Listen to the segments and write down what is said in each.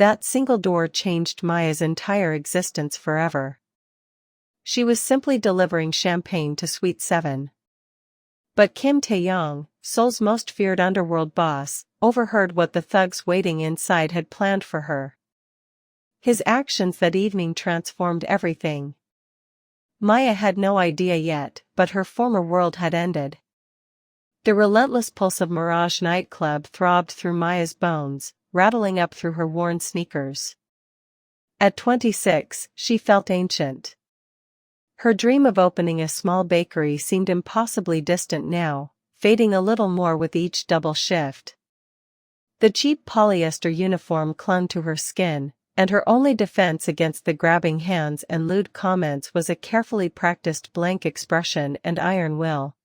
That single door changed Maya's entire existence forever. She was simply delivering champagne to Suite 7. But Kim Taeyang, Seoul's most feared underworld boss, overheard what the thugs waiting inside had planned for her. His actions that evening transformed everything. Maya had no idea yet, but her former world had ended. The relentless pulse of Mirage nightclub throbbed through Maya's bones, rattling up through her worn sneakers. At 26, she felt ancient. Her dream of opening a small bakery seemed impossibly distant now, fading a little more with each double shift. The cheap polyester uniform clung to her skin, and her only defense against the grabbing hands and lewd comments was a carefully practiced blank expression and iron will.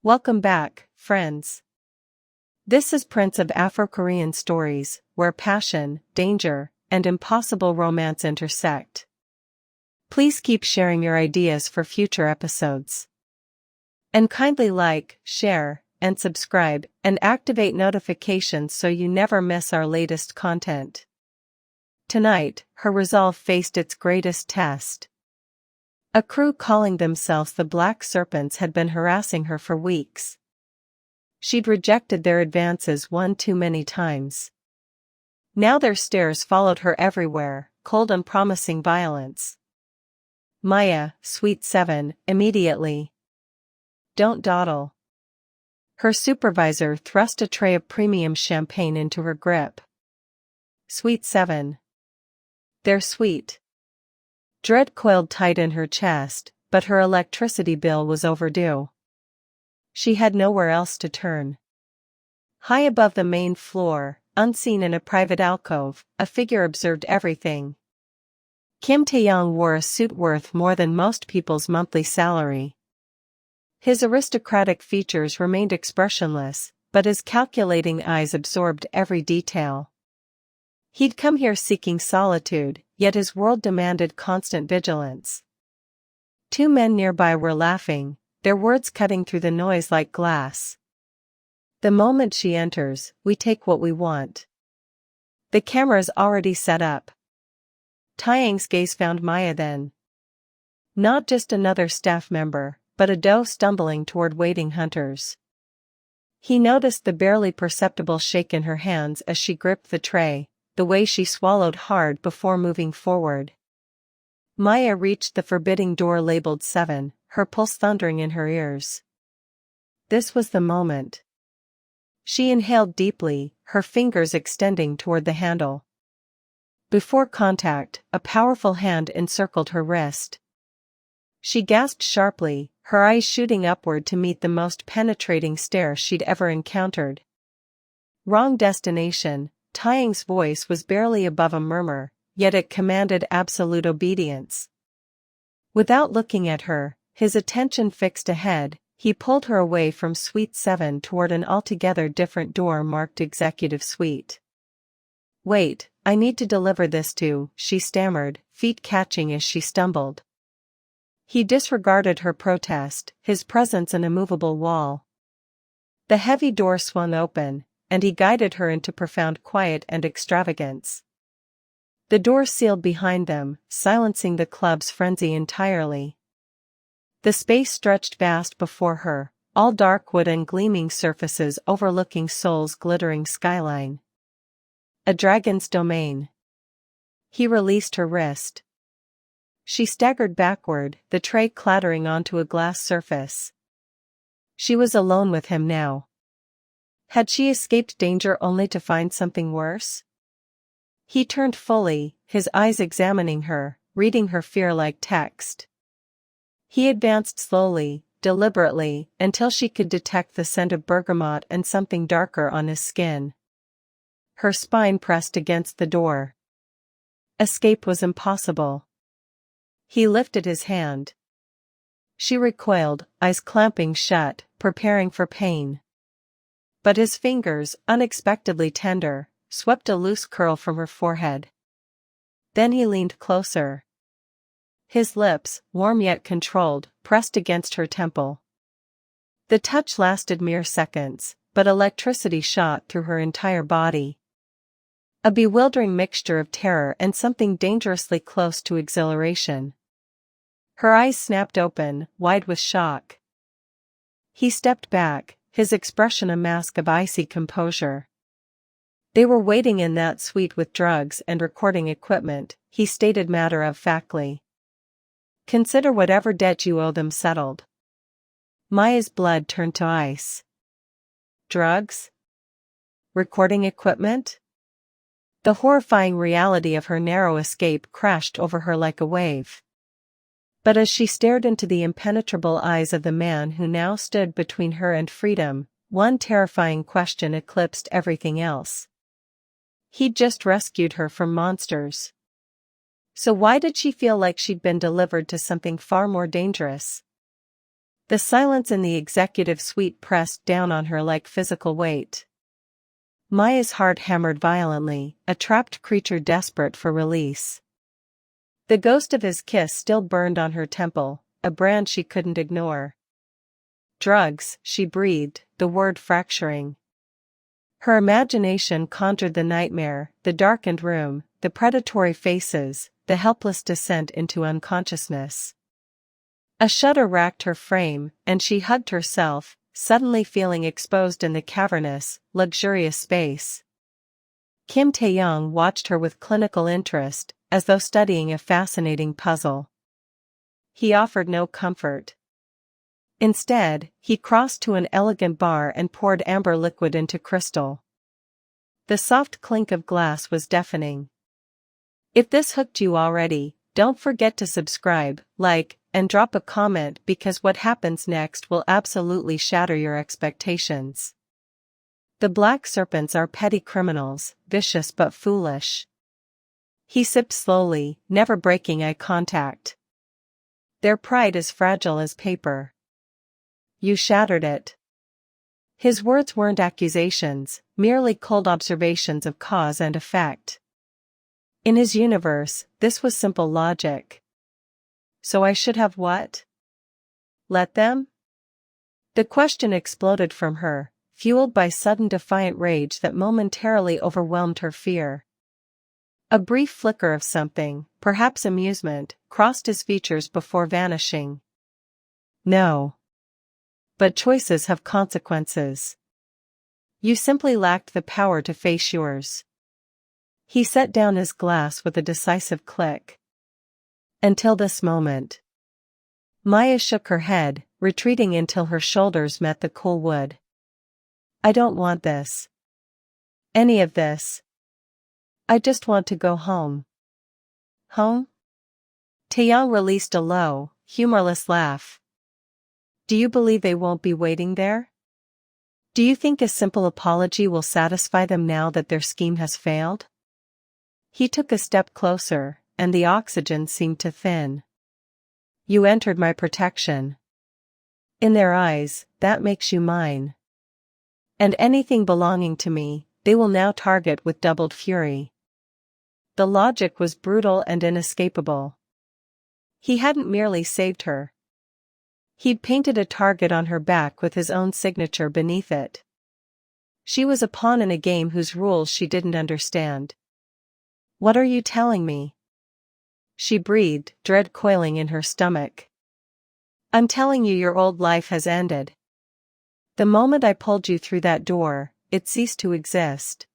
Welcome back, friends. This is Prince of Afro-Korean stories, where passion, danger, and impossible romance intersect. Please keep sharing your ideas for future episodes. And kindly like, share, and subscribe, and activate notifications so you never miss our latest content. Tonight, her resolve faced its greatest test. A crew calling themselves the Black Serpents had been harassing her for weeks. She'd rejected their advances one too many times. Now their stares followed her everywhere, cold and promising violence. Maya, Suite 7, immediately. Don't dawdle. Her supervisor thrust a tray of premium champagne into her grip. Suite 7. They're sweet. Dread coiled tight in her chest, but her electricity bill was overdue. She had nowhere else to turn. High above the main floor, unseen in a private alcove, a figure observed everything. Kim Taeyang wore a suit worth more than most people's monthly salary. His aristocratic features remained expressionless, but his calculating eyes absorbed every detail. He'd come here seeking solitude, yet his world demanded constant vigilance. Two men nearby were laughing, their words cutting through the noise like glass. The moment she enters, we take what we want. The camera's already set up. Taeyang's gaze found Maya then. Not just another staff member, but a doe stumbling toward waiting hunters. He noticed the barely perceptible shake in her hands as she gripped the tray, the way she swallowed hard before moving forward. Maya reached the forbidding door labeled 7, her pulse thundering in her ears. This was the moment. She inhaled deeply, her fingers extending toward the handle. Before contact, a powerful hand encircled her wrist. She gasped sharply, her eyes shooting upward to meet the most penetrating stare she'd ever encountered. Wrong destination. Taeyang's voice was barely above a murmur, yet it commanded absolute obedience. Without looking at her, his attention fixed ahead, he pulled her away from Suite 7 toward an altogether different door marked Executive Suite. Wait, I need to deliver this to, she stammered, feet catching as she stumbled. He disregarded her protest, his presence an immovable wall. The heavy door swung open, and he guided her into profound quiet and extravagance. The door sealed behind them, silencing the club's frenzy entirely. The space stretched vast before her, all dark wood and gleaming surfaces overlooking Seoul's glittering skyline. A dragon's domain. He released her wrist. She staggered backward, the tray clattering onto a glass surface. She was alone with him now. Had she escaped danger only to find something worse? He turned fully, his eyes examining her, reading her fear like text. He advanced slowly, deliberately, until she could detect the scent of bergamot and something darker on his skin. Her spine pressed against the door. Escape was impossible. He lifted his hand. She recoiled, eyes clamping shut, preparing for pain. But his fingers, unexpectedly tender, swept a loose curl from her forehead. Then he leaned closer. His lips, warm yet controlled, pressed against her temple. The touch lasted mere seconds, but electricity shot through her entire body. A bewildering mixture of terror and something dangerously close to exhilaration. Her eyes snapped open, wide with shock. He stepped back, his expression a mask of icy composure. They were waiting in that suite with drugs and recording equipment, he stated matter-of-factly. Consider whatever debt you owe them settled. Maya's blood turned to ice. Drugs? Recording equipment? The horrifying reality of her narrow escape crashed over her like a wave. But as she stared into the impenetrable eyes of the man who now stood between her and freedom, one terrifying question eclipsed everything else. He'd just rescued her from monsters. So why did she feel like she'd been delivered to something far more dangerous? The silence in the executive suite pressed down on her like physical weight. Maya's heart hammered violently, a trapped creature desperate for release. The ghost of his kiss still burned on her temple, a brand she couldn't ignore. Drugs, she breathed, the word fracturing. Her imagination conjured the nightmare, the darkened room, the predatory faces, the helpless descent into unconsciousness. A shudder racked her frame, and she hugged herself, suddenly feeling exposed in the cavernous, luxurious space. Kim Taeyang watched her with clinical interest, as though studying a fascinating puzzle. He offered no comfort. Instead, he crossed to an elegant bar and poured amber liquid into crystal. The soft clink of glass was deafening. If this hooked you already, don't forget to subscribe, like, and drop a comment because what happens next will absolutely shatter your expectations. The black serpents are petty criminals, vicious but foolish. He sipped slowly, never breaking eye contact. Their pride is fragile as paper. You shattered it. His words weren't accusations, merely cold observations of cause and effect. In his universe, this was simple logic. So I should have what? Let them? The question exploded from her, fueled by sudden defiant rage that momentarily overwhelmed her fear. A brief flicker of something, perhaps amusement, crossed his features before vanishing. No. But choices have consequences. You simply lacked the power to face yours. He set down his glass with a decisive click. Until this moment. Maya shook her head, retreating until her shoulders met the cool wood. I don't want this. Any of this. I just want to go home. Home? Taeyang released a low, humorless laugh. Do you believe they won't be waiting there? Do you think a simple apology will satisfy them now that their scheme has failed? He took a step closer, and the oxygen seemed to thin. You entered my protection. In their eyes, that makes you mine. And anything belonging to me, they will now target with doubled fury. The logic was brutal and inescapable. He hadn't merely saved her. He'd painted a target on her back with his own signature beneath it. She was a pawn in a game whose rules she didn't understand. What are you telling me? She breathed, dread coiling in her stomach. I'm telling you your old life has ended. The moment I pulled you through that door, it ceased to exist.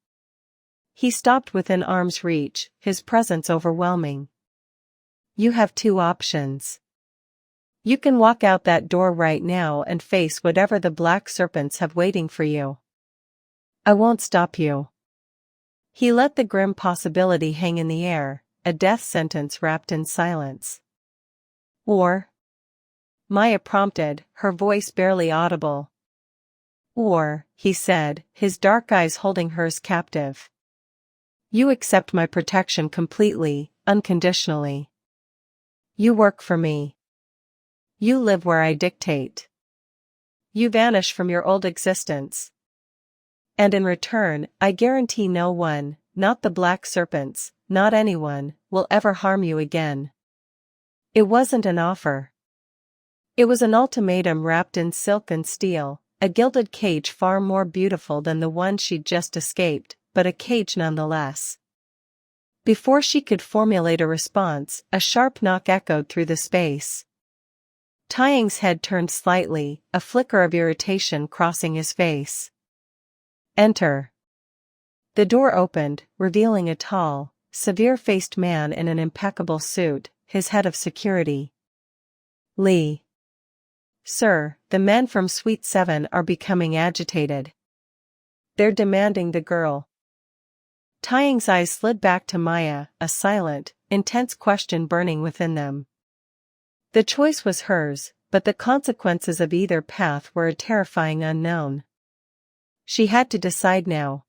He stopped within arm's reach, his presence overwhelming. You have two options. You can walk out that door right now and face whatever the black serpents have waiting for you. I won't stop you. He let the grim possibility hang in the air, a death sentence wrapped in silence. Or? Maya prompted, her voice barely audible. Or, he said, his dark eyes holding hers captive. You accept my protection completely, unconditionally. You work for me. You live where I dictate. You vanish from your old existence. And in return, I guarantee no one, not the black serpents, not anyone, will ever harm you again. It wasn't an offer. It was an ultimatum wrapped in silk and steel, a gilded cage far more beautiful than the one she'd just escaped, but a cage nonetheless. Before she could formulate a response, a sharp knock echoed through the space. Taeyang's head turned slightly, a flicker of irritation crossing his face. "Enter." The door opened, revealing a tall, severe-faced man in an impeccable suit, his head of security. "Lee." "Sir, the men from Suite 7 are becoming agitated. They're demanding the girl." Taeyang's eyes slid back to Maya, a silent, intense question burning within them. The choice was hers, but the consequences of either path were a terrifying unknown. She had to decide now.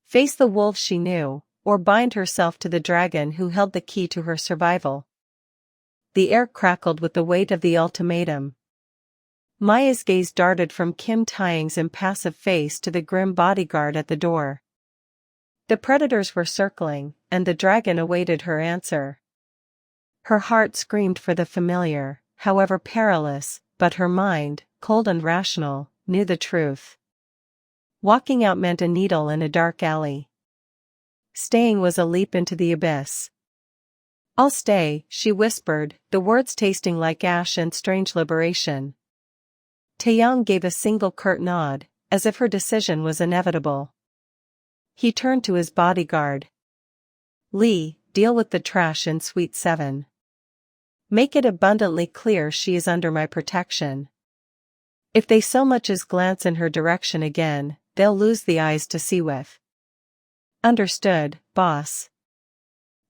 Face the wolves she knew, or bind herself to the dragon who held the key to her survival. The air crackled with the weight of the ultimatum. Maya's gaze darted from Kim Taeyang's impassive face to the grim bodyguard at the door. The predators were circling, and the dragon awaited her answer. Her heart screamed for the familiar, however perilous, but her mind, cold and rational, knew the truth. Walking out meant a needle in a dark alley. Staying was a leap into the abyss. "I'll stay," she whispered, the words tasting like ash and strange liberation. Taeyang gave a single curt nod, as if her decision was inevitable. He turned to his bodyguard. "Lee, deal with the trash in Suite 7. Make it abundantly clear she is under my protection. If they so much as glance in her direction again, they'll lose the eyes to see with." "Understood, boss."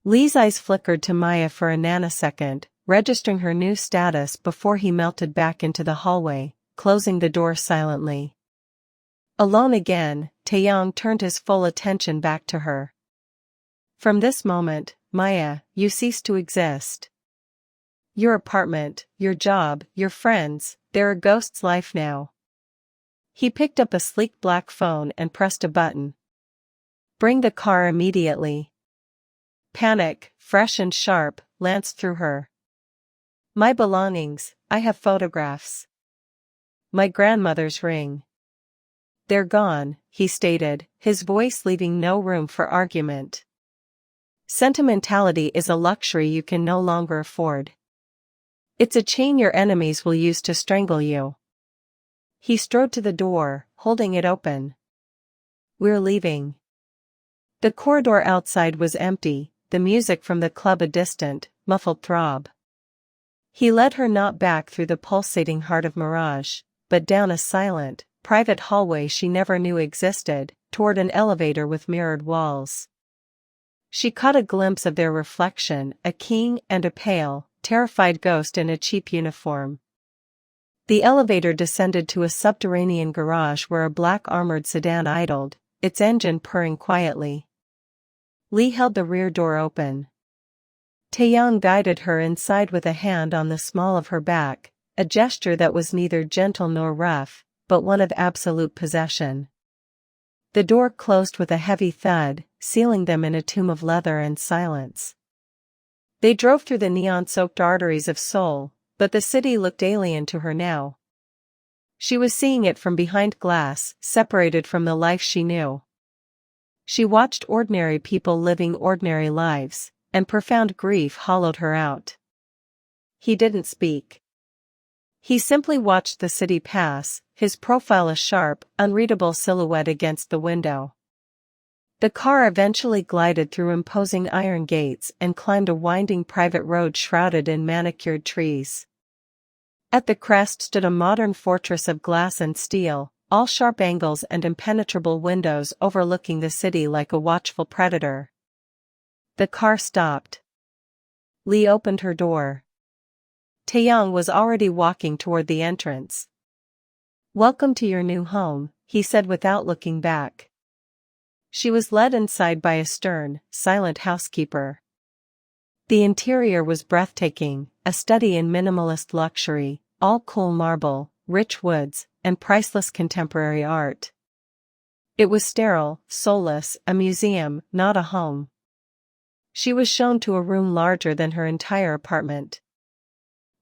Lee's eyes flickered to Maya for a nanosecond, registering her new status before he melted back into the hallway, closing the door silently. Alone again, Taeyang turned his full attention back to her. "From this moment, Maya, you cease to exist. Your apartment, your job, your friends, they're a ghost's life now." He picked up a sleek black phone and pressed a button. "Bring the car immediately." Panic, fresh and sharp, lanced through her. "My belongings, I have photographs. My grandmother's ring." "They're gone," he stated, his voice leaving no room for argument. "Sentimentality is a luxury you can no longer afford. It's a chain your enemies will use to strangle you." He strode to the door, holding it open. "We're leaving." The corridor outside was empty, the music from the club a distant, muffled throb. He led her not back through the pulsating heart of Mirage, but down a silent, private hallway she never knew existed, toward an elevator with mirrored walls. She caught a glimpse of their reflection, a king and a pale, terrified ghost in a cheap uniform. The elevator descended to a subterranean garage where a black armored sedan idled, its engine purring quietly. Lee held the rear door open. Taeyang guided her inside with a hand on the small of her back, a gesture that was neither gentle nor rough, but one of absolute possession. The door closed with a heavy thud, sealing them in a tomb of leather and silence. They drove through the neon-soaked arteries of Seoul, but the city looked alien to her now. She was seeing it from behind glass, separated from the life she knew. She watched ordinary people living ordinary lives, and profound grief hollowed her out. He didn't speak. He simply watched the city pass, his profile a sharp, unreadable silhouette against the window. The car eventually glided through imposing iron gates and climbed a winding private road shrouded in manicured trees. At the crest stood a modern fortress of glass and steel, all sharp angles and impenetrable windows overlooking the city like a watchful predator. The car stopped. Lee opened her door. Taeyang was already walking toward the entrance. "Welcome to your new home," he said without looking back. She was led inside by a stern, silent housekeeper. The interior was breathtaking, a study in minimalist luxury, all cool marble, rich woods, and priceless contemporary art. It was sterile, soulless, a museum, not a home. She was shown to a room larger than her entire apartment.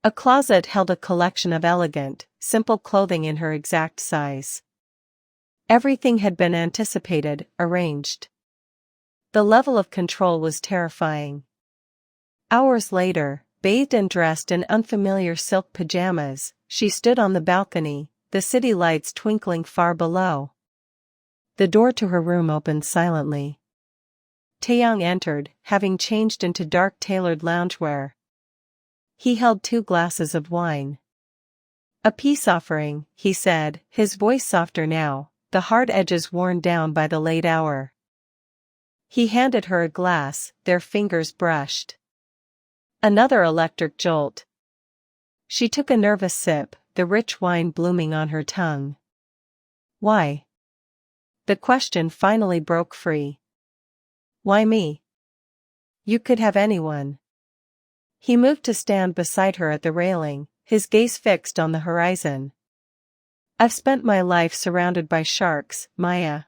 A closet held a collection of elegant, simple clothing in her exact size. Everything had been anticipated, arranged. The level of control was terrifying. Hours later, bathed and dressed in unfamiliar silk pajamas, she stood on the balcony, the city lights twinkling far below. The door to her room opened silently. Taeyang entered, having changed into dark tailored loungewear. He held 2 glasses of wine. "A peace offering," he said, his voice softer now, the hard edges worn down by the late hour. He handed her a glass, their fingers brushed. Another electric jolt. She took a nervous sip, the rich wine blooming on her tongue. "Why?" The question finally broke free. "Why me? You could have anyone." He moved to stand beside her at the railing, his gaze fixed on the horizon. "I've spent my life surrounded by sharks, Maya.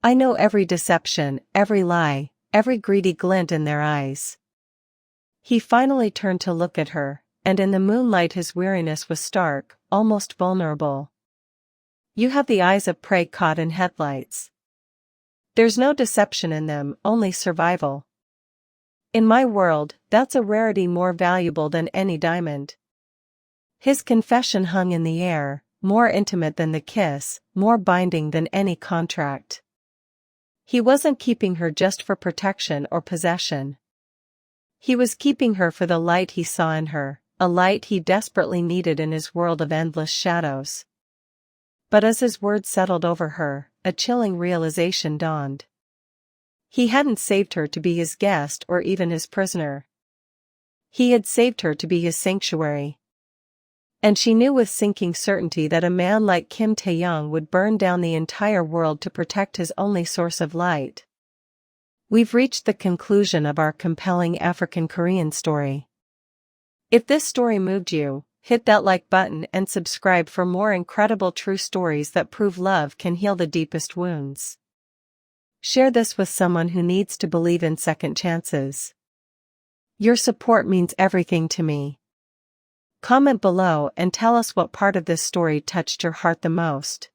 I know every deception, every lie, every greedy glint in their eyes." He finally turned to look at her, and in the moonlight his weariness was stark, almost vulnerable. "You have the eyes of prey caught in headlights. There's no deception in them, only survival. In my world, that's a rarity more valuable than any diamond." His confession hung in the air, more intimate than the kiss, more binding than any contract. He wasn't keeping her just for protection or possession. He was keeping her for the light he saw in her, a light he desperately needed in his world of endless shadows. But as his words settled over her, a chilling realization dawned. He hadn't saved her to be his guest or even his prisoner. He had saved her to be his sanctuary. And she knew with sinking certainty that a man like Kim Taeyang would burn down the entire world to protect his only source of light. We've reached the conclusion of our compelling African-Korean story. If this story moved you, hit that like button and subscribe for more incredible true stories that prove love can heal the deepest wounds. Share this with someone who needs to believe in second chances. Your support means everything to me. Comment below and tell us what part of this story touched your heart the most.